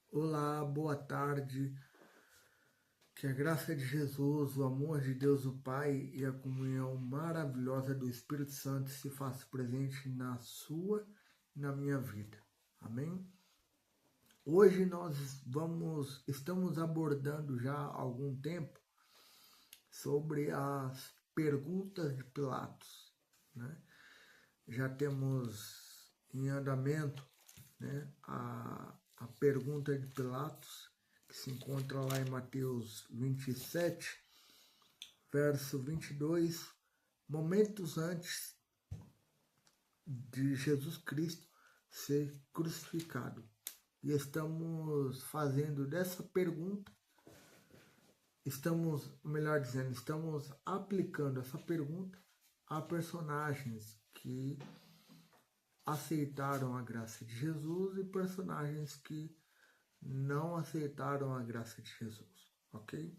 Olá, boa tarde. Que a graça de Jesus, o amor de Deus o Pai e a comunhão maravilhosa do Espírito Santo se faça presente na sua e na minha vida. Amém? Hoje estamos abordando já há algum tempo sobre as perguntas de Pilatos, né? Já temos em andamento, né, a pergunta de Pilatos, que se encontra lá em Mateus 27, verso 22, momentos antes de Jesus Cristo ser crucificado. E estamos fazendo dessa pergunta, estamos aplicando essa pergunta a personagens que aceitaram a graça de Jesus e personagens que não aceitaram a graça de Jesus, ok?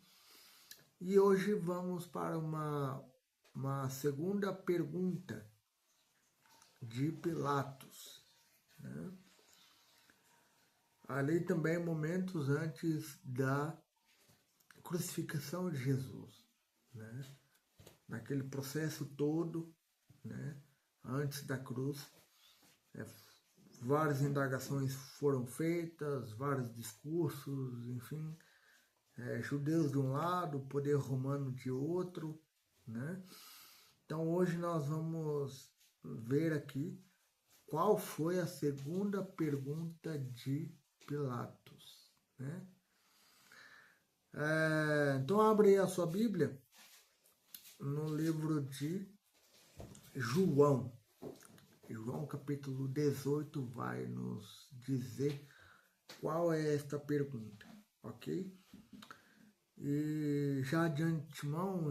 E hoje vamos para uma segunda pergunta de Pilatos, né? Ali também momentos antes da crucificação de Jesus, né? Naquele processo todo, né? Antes da cruz, várias indagações foram feitas, vários discursos, enfim, judeus de um lado, poder romano de outro, né? Então hoje nós vamos ver aqui qual foi a segunda pergunta de Pilatos, né? Então abre aí a sua Bíblia no livro de João. João capítulo 18 vai nos dizer qual é esta pergunta, ok? E já de antemão,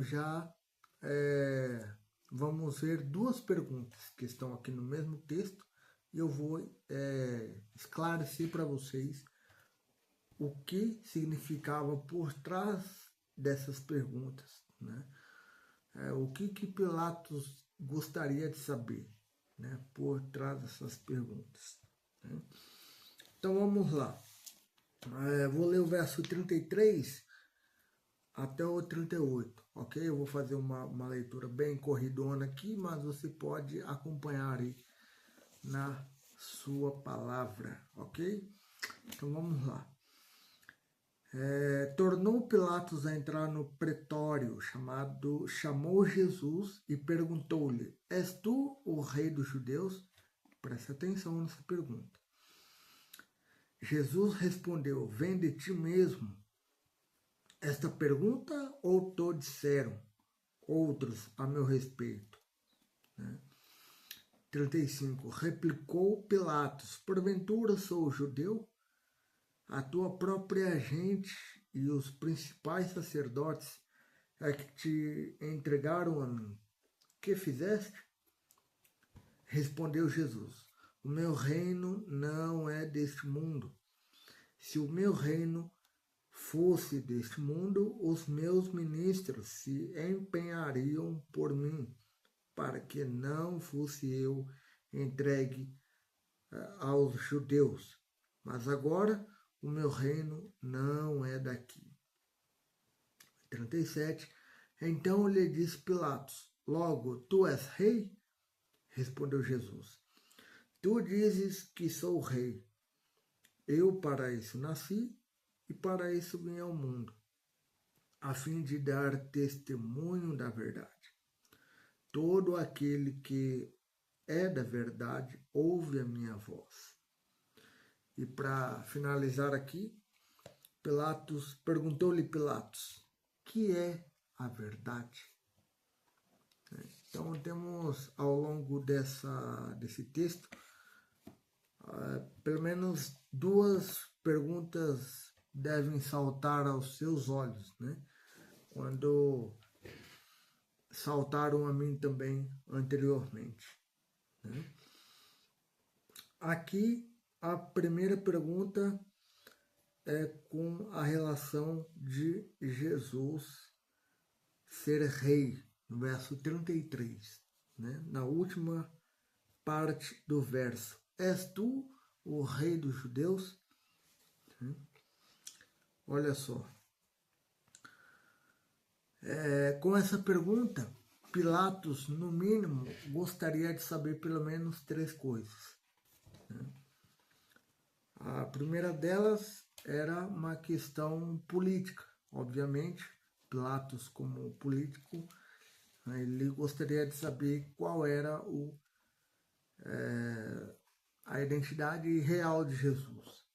vamos ver duas perguntas que estão aqui no mesmo texto e eu vou esclarecer para vocês o que significava por trás dessas perguntas, né? O que Pilatos gostaria de saber, né, por trás dessas perguntas, né? Então vamos lá. Vou ler o verso 33 até o 38, ok? Eu vou fazer uma leitura bem corridona aqui, mas você pode acompanhar aí na sua palavra, ok? Então vamos lá. Tornou Pilatos a entrar no pretório, chamou Jesus e perguntou-lhe: És tu o rei dos judeus? Preste atenção nessa pergunta. Jesus respondeu: Vem de ti mesmo esta pergunta ou te disseram outros a meu respeito? 35. Replicou Pilatos: Porventura sou judeu? A tua própria gente e os principais sacerdotes é que te entregaram a mim. Que fizeste? Respondeu Jesus: O meu reino não é deste mundo. Se o meu reino fosse deste mundo, os meus ministros se empenhariam por mim, para que não fosse eu entregue aos judeus. Mas agora o meu reino não é daqui. 37. Então lhe disse Pilatos: Logo, tu és rei? Respondeu Jesus: Tu dizes que sou rei. Eu para isso nasci e para isso vim ao mundo, a fim de dar testemunho da verdade. Todo aquele que é da verdade ouve a minha voz. E para finalizar aqui, perguntou-lhe Pilatos: que é a verdade? Então temos ao longo desse texto pelo menos duas perguntas devem saltar aos seus olhos, né? Quando saltaram a mim também anteriormente, né? Aqui a primeira pergunta é com a relação de Jesus ser rei, no verso 33, né? Na última parte do verso. És tu o rei dos judeus? Olha só, com essa pergunta, Pilatos, no mínimo, gostaria de saber pelo menos 3 coisas. A primeira delas era uma questão política. Obviamente, Pilatos, como político, ele gostaria de saber qual era a identidade real de Jesus.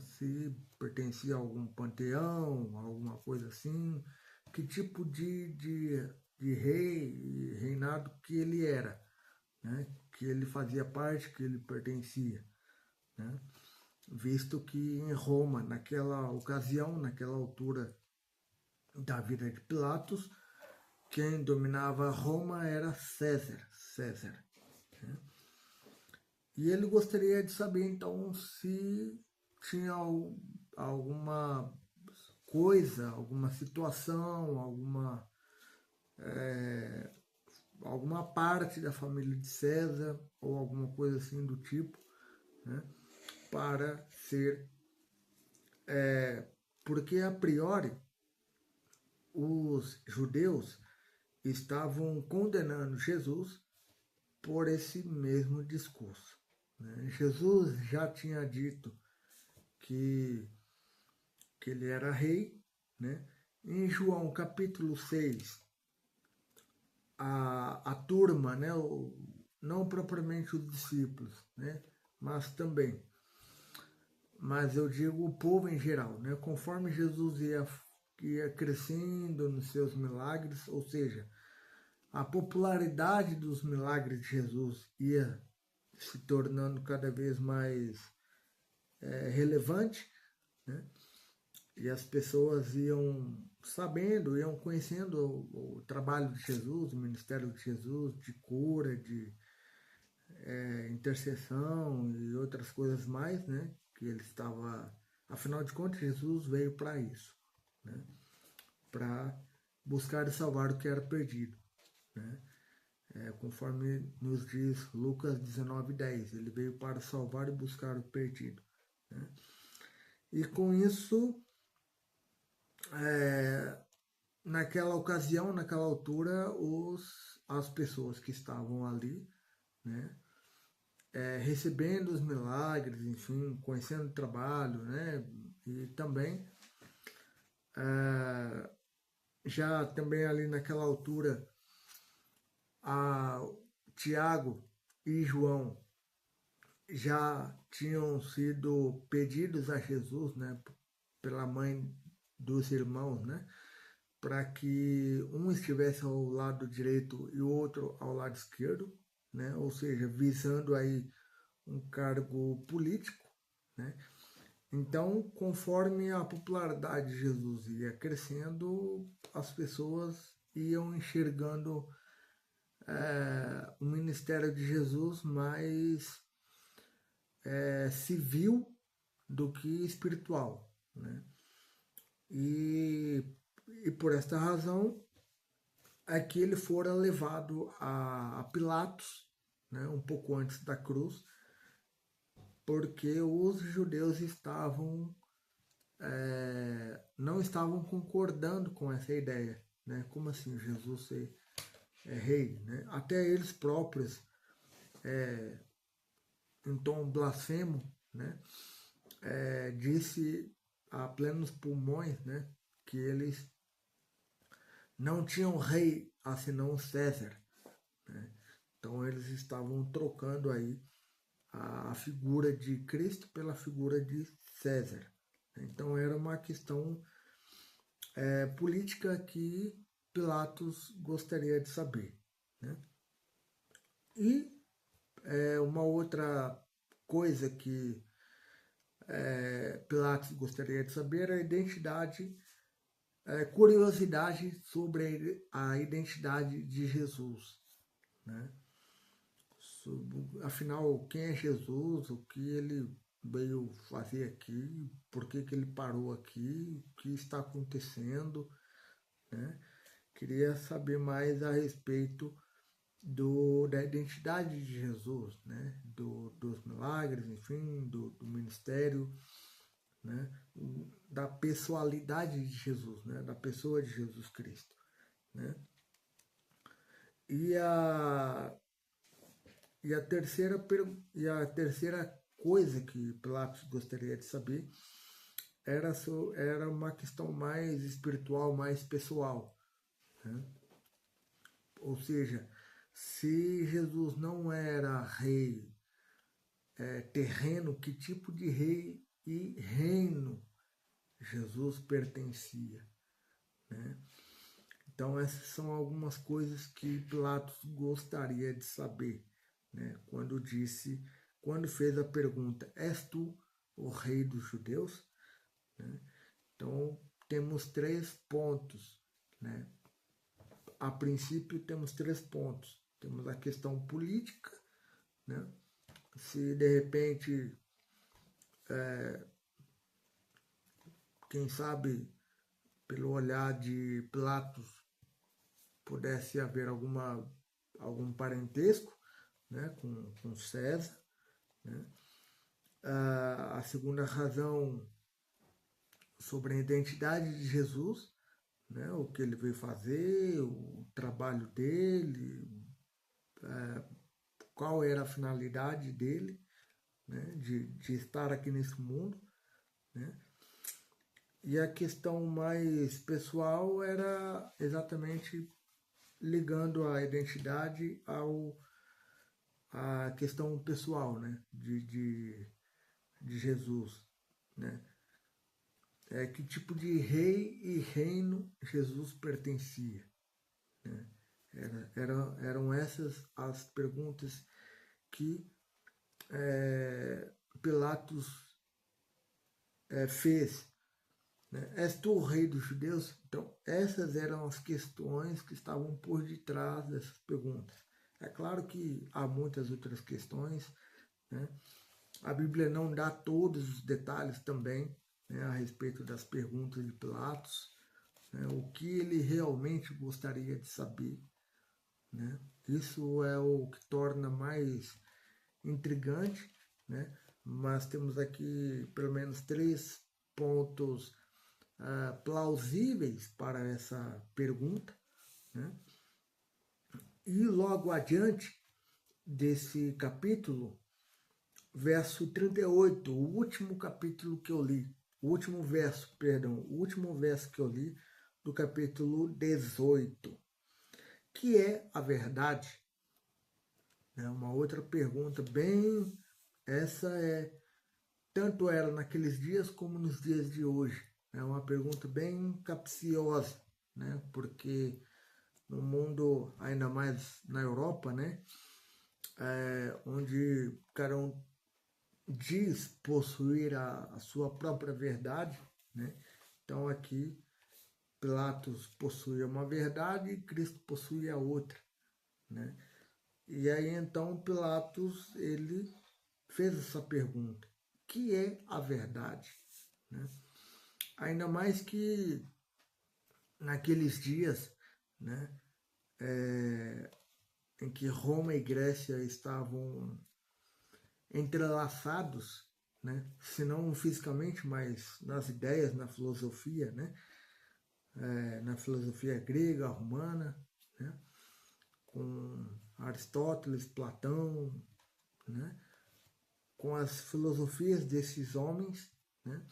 Se pertencia a algum panteão, alguma coisa assim, que tipo de rei, reinado que ele era, né? Que ele fazia parte, que ele pertencia. Né? Visto que em Roma, naquela ocasião, naquela altura da vida de Pilatos, quem dominava Roma era César. Né? E ele gostaria de saber, então, se tinha alguma coisa, alguma situação, alguma parte da família de César, ou alguma coisa assim do tipo, né, para ser... porque, a priori, os judeus estavam condenando Jesus por esse mesmo discurso. Né? Jesus já tinha dito que ele era rei, né? Em João capítulo 6, a turma, né, não propriamente os discípulos, né, mas eu digo o povo em geral, né, conforme Jesus ia crescendo nos seus milagres, ou seja, a popularidade dos milagres de Jesus ia se tornando cada vez mais relevante, né? E as pessoas iam sabendo, iam conhecendo o trabalho de Jesus, o ministério de Jesus, de cura, de intercessão e outras coisas mais, né? Que ele estava... Afinal de contas, Jesus veio para isso, né? Para buscar e salvar o que era perdido, né? Conforme nos diz Lucas 19:10, ele veio para salvar e buscar o perdido, né? E com isso, naquela ocasião, naquela altura, as pessoas que estavam ali, né, recebendo os milagres, enfim, conhecendo o trabalho, né, e também já também ali naquela altura, Tiago e João já tinham sido pedidos a Jesus, né, pela mãe dos irmãos, né, para que um estivesse ao lado direito e o outro ao lado esquerdo, né, ou seja, visando aí um cargo político, né. Então, conforme a popularidade de Jesus ia crescendo, as pessoas iam enxergando o ministério de Jesus mais civil do que espiritual, né? E por esta razão é que ele fora levado a Pilatos, né, um pouco antes da cruz, porque os judeus não estavam concordando com essa ideia, né? Como assim Jesus ser rei, né? Até eles próprios, em tom blasfemo, né, disse a plenos pulmões, né, que eles não tinham rei a senão César, né? Então eles estavam trocando aí a figura de Cristo pela figura de César. Então era uma questão política que Pilatos gostaria de saber, né? E uma outra coisa que Pilatos gostaria de saber era a identidade, curiosidade sobre a identidade de Jesus, né? Afinal, quem é Jesus, o que ele veio fazer aqui, por que ele parou aqui, o que está acontecendo, né? Queria saber mais a respeito da identidade de Jesus, né? Dos milagres, enfim, do ministério, né, da pessoalidade de Jesus, né, da pessoa de Jesus Cristo. Né? E a terceira coisa que Pilatos gostaria de saber era uma questão mais espiritual, mais pessoal. Né? Ou seja, se Jesus não era rei terreno, que tipo de rei e reino Jesus pertencia? Né? Então essas são algumas coisas que Pilatos gostaria de saber, né? Quando fez a pergunta: és tu o rei dos judeus? Né? Então temos 3 pontos, né? A princípio temos 3 pontos. Temos a questão política, né? Se de repente, quem sabe, pelo olhar de Pilatos, pudesse haver algum parentesco, né, com César. Né? A segunda razão sobre a identidade de Jesus, né, o que ele veio fazer, o trabalho dele, qual era a finalidade dele, né, de estar aqui nesse mundo. Né? E a questão mais pessoal era exatamente ligando a identidade à questão pessoal, né, de Jesus. Né? Que tipo de rei e reino Jesus pertencia? Né? Eram essas as perguntas que Pilatos fez. Né? És tu o rei dos judeus? Então, essas eram as questões que estavam por detrás dessas perguntas. É claro que há muitas outras questões, né? A Bíblia não dá todos os detalhes também, né, a respeito das perguntas de Pilatos, né, o que ele realmente gostaria de saber. Né? Isso é o que torna mais intrigante, né? Mas temos aqui pelo menos 3 pontos plausíveis para essa pergunta. Né? E logo adiante desse capítulo, verso 38, o último capítulo que eu li, o último verso que eu li do capítulo 18, que é a verdade. Uma outra pergunta essa tanto era naqueles dias como nos dias de hoje. É uma pergunta bem capciosa, né? Porque no mundo, ainda mais na Europa, né? Onde cada um diz possuir a sua própria verdade, né? Então aqui Pilatos possuía uma verdade e Cristo possuía outra, né? E aí então Pilatos ele fez essa pergunta: que é a verdade? Né? Ainda mais que naqueles dias, né, em que Roma e Grécia estavam entrelaçados, né, se não fisicamente, mas nas ideias, na filosofia, né, na filosofia grega, romana, né, com Aristóteles, Platão, né, com as filosofias desses homens, né,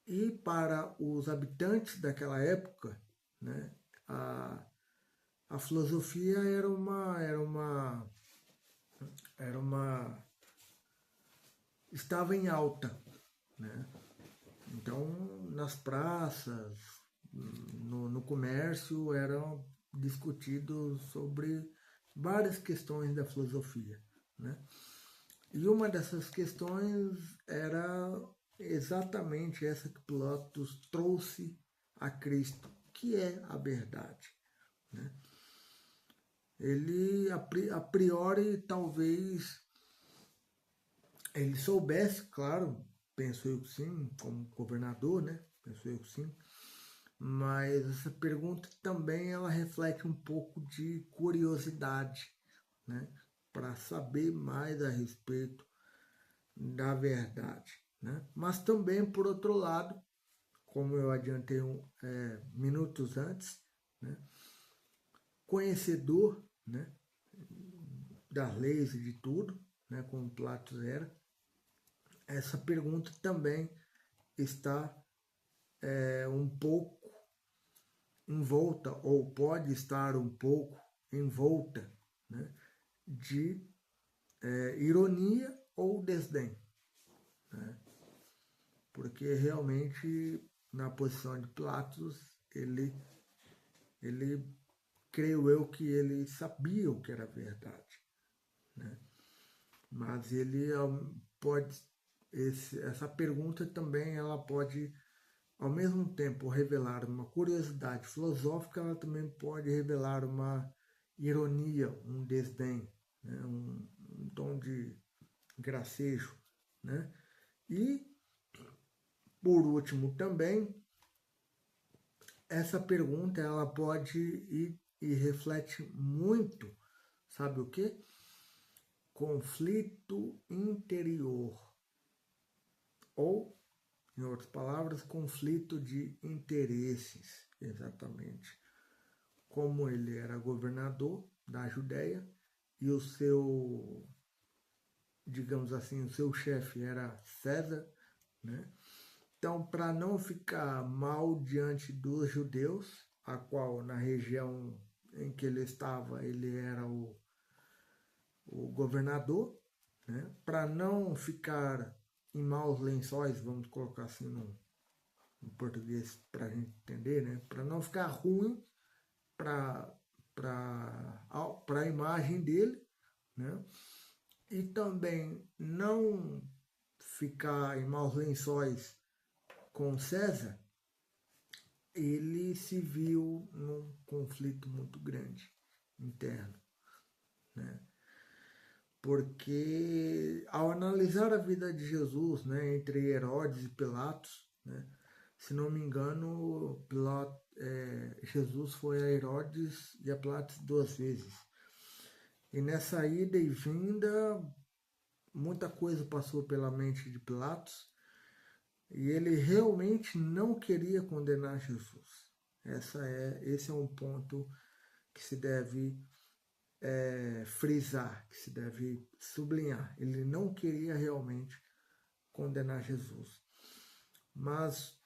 e para os habitantes daquela época, né, a filosofia estava em alta, né? Então, nas praças, no comércio, eram discutidos sobre várias questões da filosofia, né? E uma dessas questões era exatamente essa que Pilatos trouxe a Cristo, que é a verdade. Né? Ele, a priori, talvez ele soubesse, claro, penso eu que sim, como governador, né? Penso eu que sim. Mas essa pergunta também ela reflete um pouco de curiosidade, né? Para saber mais a respeito da verdade. né? Mas também, por outro lado, como eu adiantei minutos antes, né? Conhecedor, né? Das leis e de tudo, né? Como Pilatos era, essa pergunta também está um pouco envolta, ou pode estar um pouco envolta, né? De ironia ou desdém, né? Porque realmente na posição de Pilatos ele creio eu que ele sabia o que era verdade, né? Mas ele pode essa pergunta também ela pode ao mesmo tempo revelar uma curiosidade filosófica, ela também pode revelar uma ironia, um desdém, né? um tom de gracejo, né? E, por último, também, essa pergunta ela pode e reflete muito, sabe o quê? Conflito interior, ou, em outras palavras, conflito de interesses, exatamente. Como ele era governador da Judéia e o seu, digamos assim, o seu chefe era César, né? Então, para não ficar mal diante dos judeus, a qual na região em que ele estava, ele era o governador, né? Para não ficar em maus lençóis, vamos colocar assim no português para a gente entender, né? Para não ficar ruim para a imagem dele, né? E também não ficar em maus lençóis com César, ele se viu num conflito muito grande interno, né? Porque ao analisar a vida de Jesus, né, entre Herodes e Pilatos, né, se não me engano, Jesus foi a Herodes e a Pilatos 2 vezes. E nessa ida e vinda, muita coisa passou pela mente de Pilatos e ele realmente não queria condenar Jesus. Esse é um ponto que se deve frisar, que se deve sublinhar. Ele não queria realmente condenar Jesus. Mas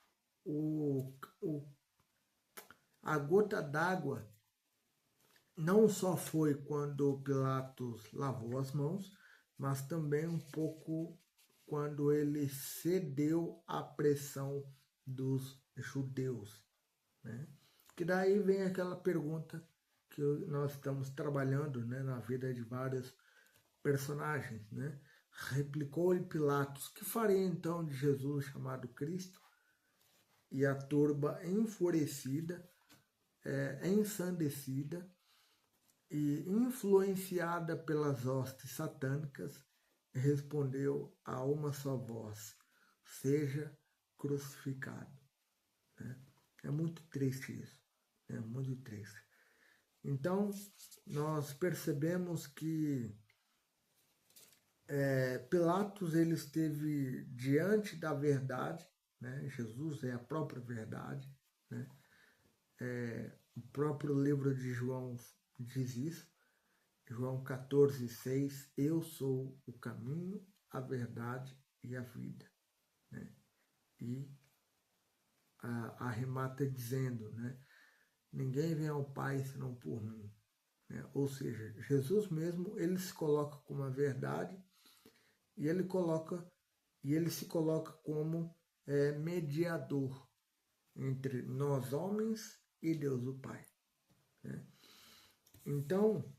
a gota d'água não só foi quando Pilatos lavou as mãos, mas também um pouco quando ele cedeu à pressão dos judeus, né? Que daí vem aquela pergunta que nós estamos trabalhando, né, na vida de vários personagens, né? Replicou-lhe Pilatos: que faria então de Jesus chamado Cristo? E a turba enfurecida, ensandecida e influenciada pelas hostes satânicas, respondeu a uma só voz: seja crucificado. Né? É muito triste isso, é muito triste. Então, nós percebemos que Pilatos ele esteve diante da verdade, né? Jesus é a própria verdade, né? O próprio livro de João diz isso, João 14,6, eu sou o caminho, a verdade e a vida, né? E arremata dizendo, né? Ninguém vem ao Pai senão por mim, né? Ou seja, Jesus mesmo, ele se coloca como a verdade e ele se coloca como mediador entre nós homens e Deus o Pai, né? Então,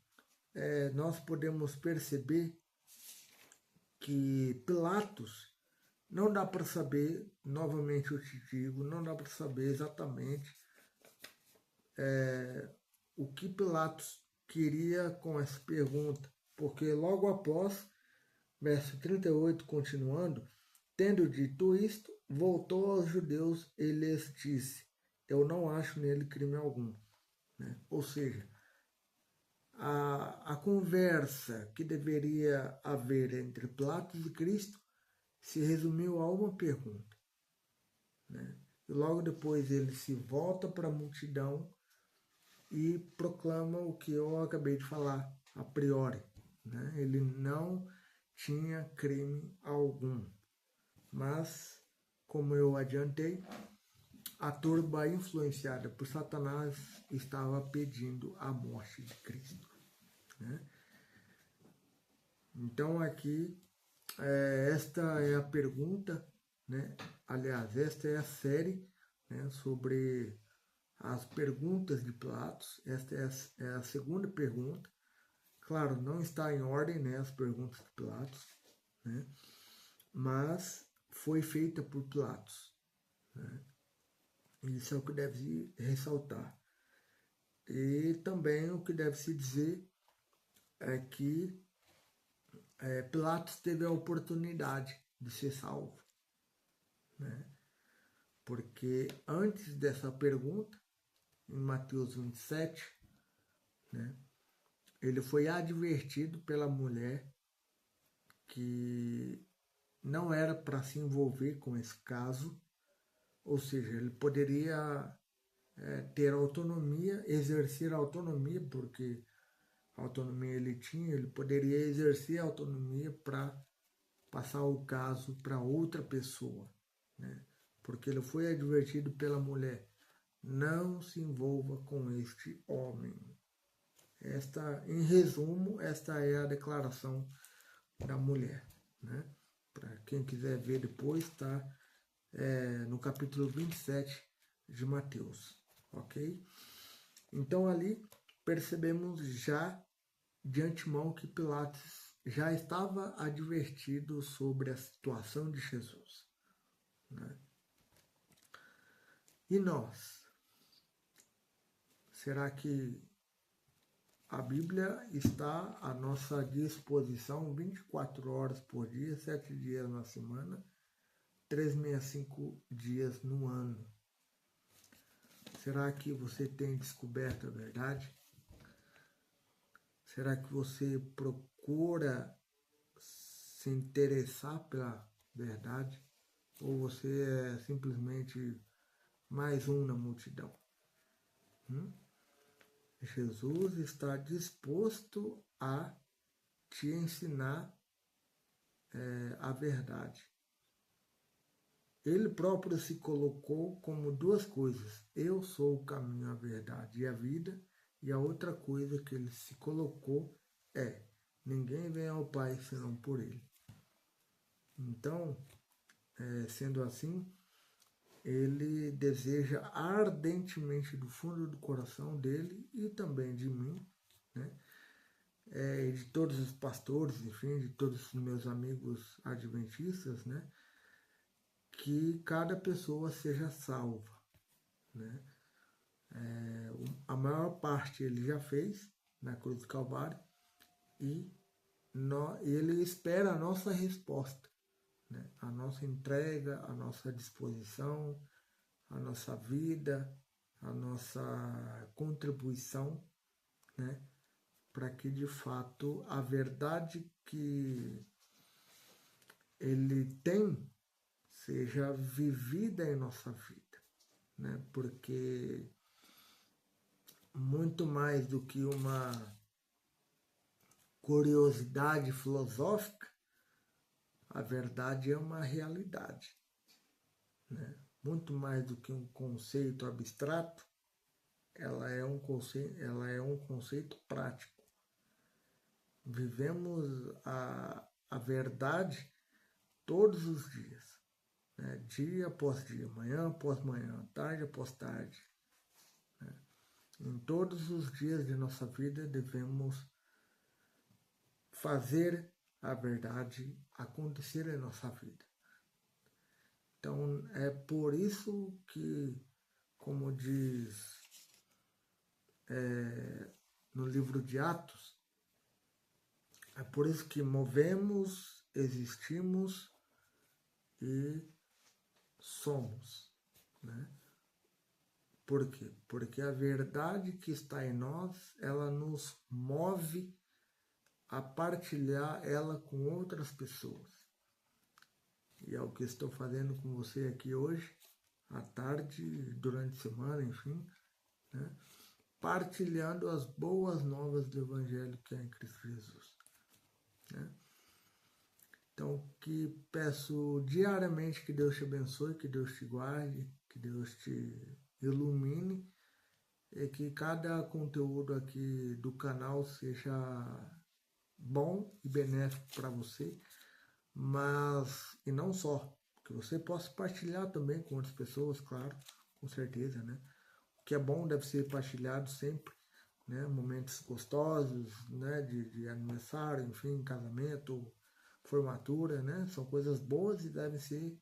nós podemos perceber que Pilatos, não dá para saber, novamente eu te digo, não dá para saber exatamente o que Pilatos queria com essa pergunta, porque logo após, verso 38, continuando, tendo dito isto, voltou aos judeus e lhes disse: eu não acho nele crime algum, né? Ou seja, a conversa que deveria haver entre Pilatos e Cristo se resumiu a uma pergunta, né? E logo depois ele se volta para a multidão e proclama o que eu acabei de falar a priori, né? Ele não tinha crime algum, mas, como eu adiantei, a turba influenciada por Satanás estava pedindo a morte de Cristo, né? Então aqui, esta é a pergunta, né? Aliás, esta é a série, né, sobre as perguntas de Pilatos. Esta é a segunda pergunta. Claro, não está em ordem, né, as perguntas de Pilatos, né? Mas foi feita por Pilatos, né? Isso é o que deve se ressaltar. E também o que deve se dizer é que Pilatos teve a oportunidade de ser salvo, né? Porque antes dessa pergunta, em Mateus 27, né, ele foi advertido pela mulher que não era para se envolver com esse caso, ou seja, ele poderia ter autonomia, exercer autonomia, porque a autonomia ele tinha, ele poderia exercer a autonomia para passar o caso para outra pessoa, né? Porque ele foi advertido pela mulher: não se envolva com este homem. Em resumo, esta é a declaração da mulher, né? Para quem quiser ver depois, tá? No capítulo 27 de Mateus, ok? Então ali percebemos já de antemão que Pilatos já estava advertido sobre a situação de Jesus, né? E nós? Será que a Bíblia está à nossa disposição 24 horas por dia, 7 dias na semana, 365 dias no ano? Será que você tem descoberto a verdade? Será que você procura se interessar pela verdade? Ou você é simplesmente mais um na multidão? Jesus está disposto a te ensinar a verdade. Ele próprio se colocou como duas coisas: eu sou o caminho, a verdade e a vida. E a outra coisa que ele se colocou é: ninguém vem ao Pai senão por ele. Então, sendo assim, ele deseja ardentemente do fundo do coração dele e também de mim, né? De todos os pastores, enfim, de todos os meus amigos adventistas, né? Que cada pessoa seja salva, né? A maior parte ele já fez na cruz do Calvário e ele espera a nossa resposta, né? A nossa entrega, a nossa disposição, a nossa vida, a nossa contribuição, né? Para que de fato a verdade que ele tem seja vivida em nossa vida, né? Porque muito mais do que uma curiosidade filosófica, a verdade é uma realidade, né? Muito mais do que um conceito abstrato, ela é um conceito prático. Vivemos a verdade todos os dias, né? Dia após dia, manhã após manhã, tarde após tarde, né? Em todos os dias de nossa vida devemos fazer a verdade acontecer em nossa vida. Então é por isso que, como diz no livro de Atos, é por isso que movemos, existimos e somos, né? Por quê? Porque a verdade que está em nós, ela nos move a partilhar ela com outras pessoas. E é o que estou fazendo com você aqui hoje, à tarde, durante a semana, enfim, né? Partilhando as boas novas do Evangelho que é em Cristo Jesus, né? Então, que peço diariamente que Deus te abençoe, que Deus te guarde, que Deus te ilumine, e que cada conteúdo aqui do canal seja bom e benéfico para você, mas, e não só, que você possa partilhar também com outras pessoas, claro, com certeza, né? O que é bom deve ser partilhado sempre, né? Momentos gostosos, né? De aniversário, enfim, casamento, formatura, né? São coisas boas e devem ser,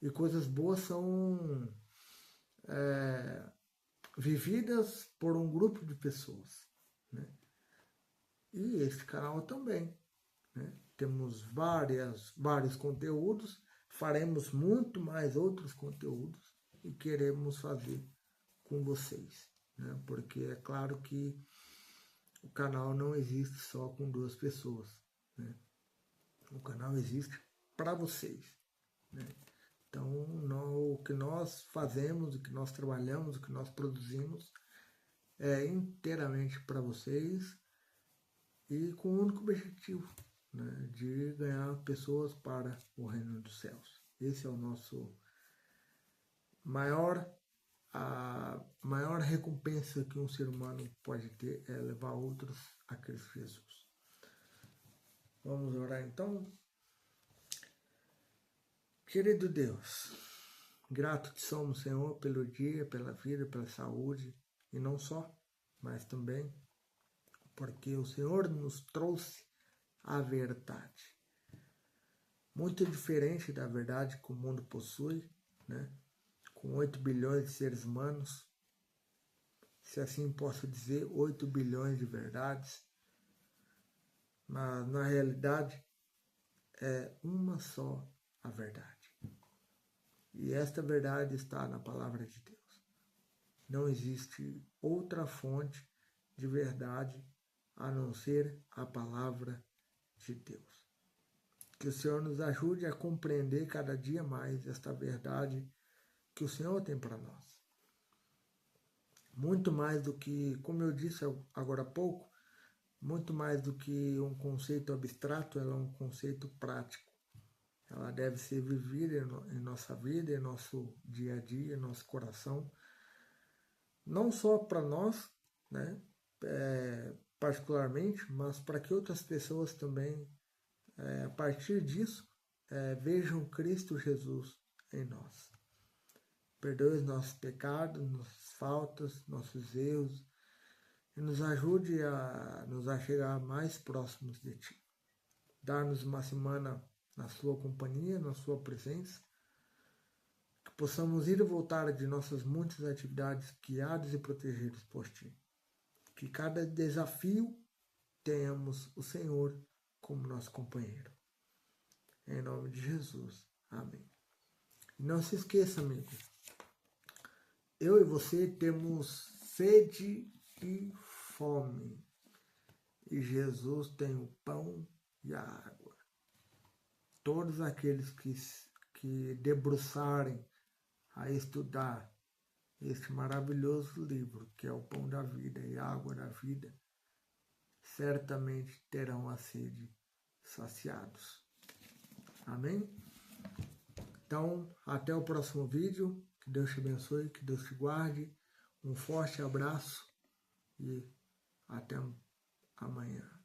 e coisas boas são vividas por um grupo de pessoas, né? E esse canal também, né? Temos vários conteúdos, faremos muito mais outros conteúdos e queremos fazer com vocês, né? Porque é claro que o canal não existe só com 2 pessoas, né? O canal existe para vocês, né? Então, o que nós fazemos, o que nós trabalhamos, o que nós produzimos é inteiramente para vocês e com o único objetivo, né, de ganhar pessoas para o reino dos céus. Esse é o nosso a maior recompensa que um ser humano pode ter, é levar outros a Cristo Jesus. Vamos orar então? Querido Deus, grato te somos, Senhor, pelo dia, pela vida, pela saúde, e não só, mas também porque o Senhor nos trouxe a verdade. Muito diferente da verdade que o mundo possui, né? Com 8 bilhões de seres humanos, se assim posso dizer, 8 bilhões de verdades, mas na realidade é uma só a verdade. E esta verdade está na palavra de Deus. Não existe outra fonte de verdade a não ser a palavra de Deus. Que o Senhor nos ajude a compreender cada dia mais esta verdade que o Senhor tem para nós. Muito mais do que, como eu disse agora há pouco, muito mais do que um conceito abstrato, ela é um conceito prático. Ela deve ser vivida em nossa vida, em nosso dia a dia, em nosso coração. Não só para nós, né, particularmente, mas para que outras pessoas também, a partir disso, vejam Cristo Jesus em nós. Perdoe os nossos pecados, nossas faltas, nossos erros, e nos ajude a nos achegar mais próximos de Ti. Dar-nos uma semana na Sua companhia, na Sua presença, que possamos ir e voltar de nossas muitas atividades guiados e protegidos por Ti. Que cada desafio tenhamos o Senhor como nosso companheiro. Em nome de Jesus. Amém. E não se esqueça, amigo, eu e você temos sede e fome. E Jesus tem o pão e a água. Todos aqueles que debruçarem a estudar este maravilhoso livro, que é o Pão da Vida e a Água da Vida, certamente terão a sede saciados. Amém? Então, até o próximo vídeo. Que Deus te abençoe, que Deus te guarde. Um forte abraço e até amanhã.